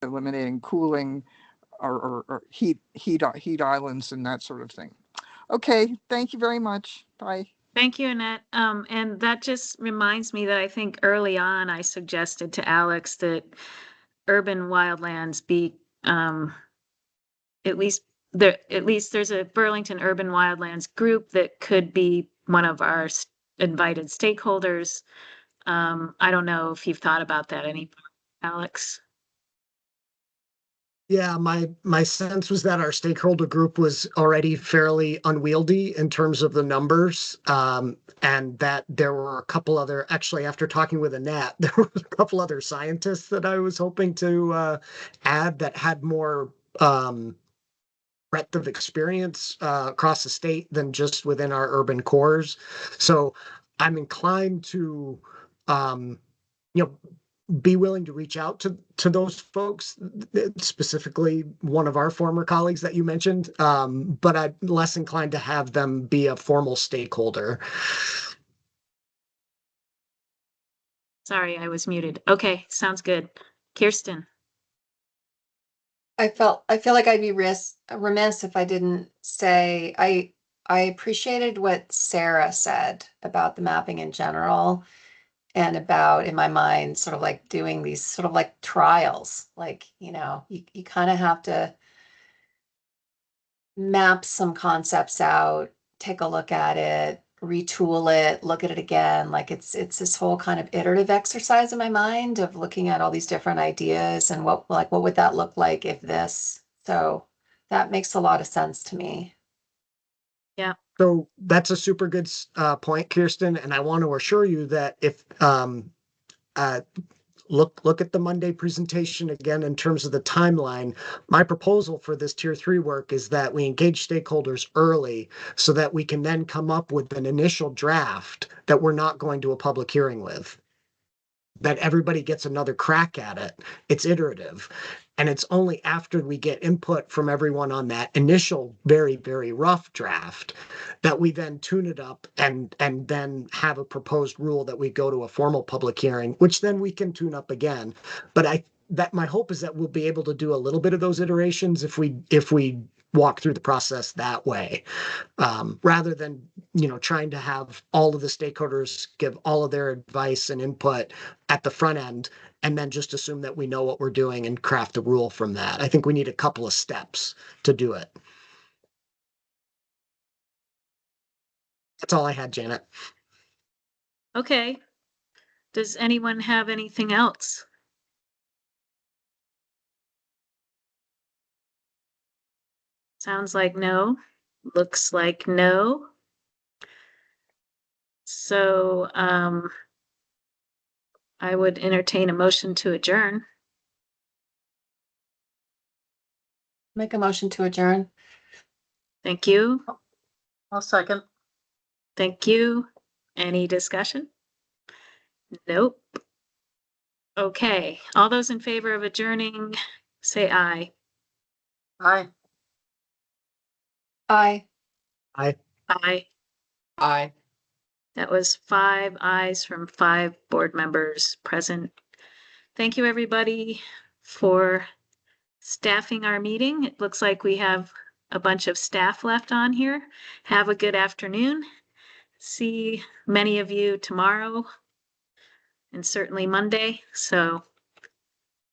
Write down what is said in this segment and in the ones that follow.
eliminating cooling or heat islands and that sort of thing. Okay, thank you very much. Bye. Thank you, Annette. And that just reminds me that I think early on I suggested to Alex that urban wildlands be at least there's a Burlington Urban Wildlands group that could be one of our invited stakeholders. I don't know if you've thought about that anymore, Alex. Yeah, my sense was that our stakeholder group was already fairly unwieldy in terms of the numbers, and that there were a couple other, actually, after talking with Annette, there were a couple other scientists that I was hoping to add that had more breadth of experience across the state than just within our urban cores. So I'm inclined to, be willing to reach out to those folks, specifically one of our former colleagues that you mentioned, but I'm less inclined to have them be a formal stakeholder. Sorry, I was muted. Okay, sounds good. Kirsten. I feel like I'd be remiss if I didn't say I appreciated what Sarah said about the mapping in general, and about, in my mind, sort of like doing these sort of like trials. Like, you kind of have to map some concepts out, take a look at it, retool it, look at it again. Like it's this whole kind of iterative exercise in my mind of looking at all these different ideas and what would that look like if this. So that makes a lot of sense to me. Yeah. So that's a super good point, Kirsten. And I want to assure you that if look at the Monday presentation again in terms of the timeline. My proposal for this tier 3 work is that we engage stakeholders early so that we can then come up with an initial draft that we're not going to a public hearing with. That everybody gets another crack at it. It's iterative. And it's only after we get input from everyone on that initial very, very rough draft that we then tune it up and then have a proposed rule that we go to a formal public hearing, which then we can tune up again. But my hope is that we'll be able to do a little bit of those iterations if we walk through the process that way, rather than trying to have all of the stakeholders give all of their advice and input at the front end and then just assume that we know what we're doing and craft a rule from that. I think we need a couple of steps to do it. That's all I had, Janet. Okay. Does anyone have anything else? Sounds like no. Looks like no. So I would entertain a motion to adjourn. Make a motion to adjourn. Thank you. I'll second. Thank you. Any discussion? Nope. Okay. All those in favor of adjourning, say aye. Aye. Aye. Aye. Aye. Aye. That was 5 ayes from 5 board members present. Thank you, everybody, for staffing our meeting. It looks like we have a bunch of staff left on here. Have a good afternoon. See many of you tomorrow and certainly Monday. So,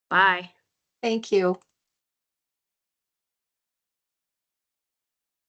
bye. Thank you.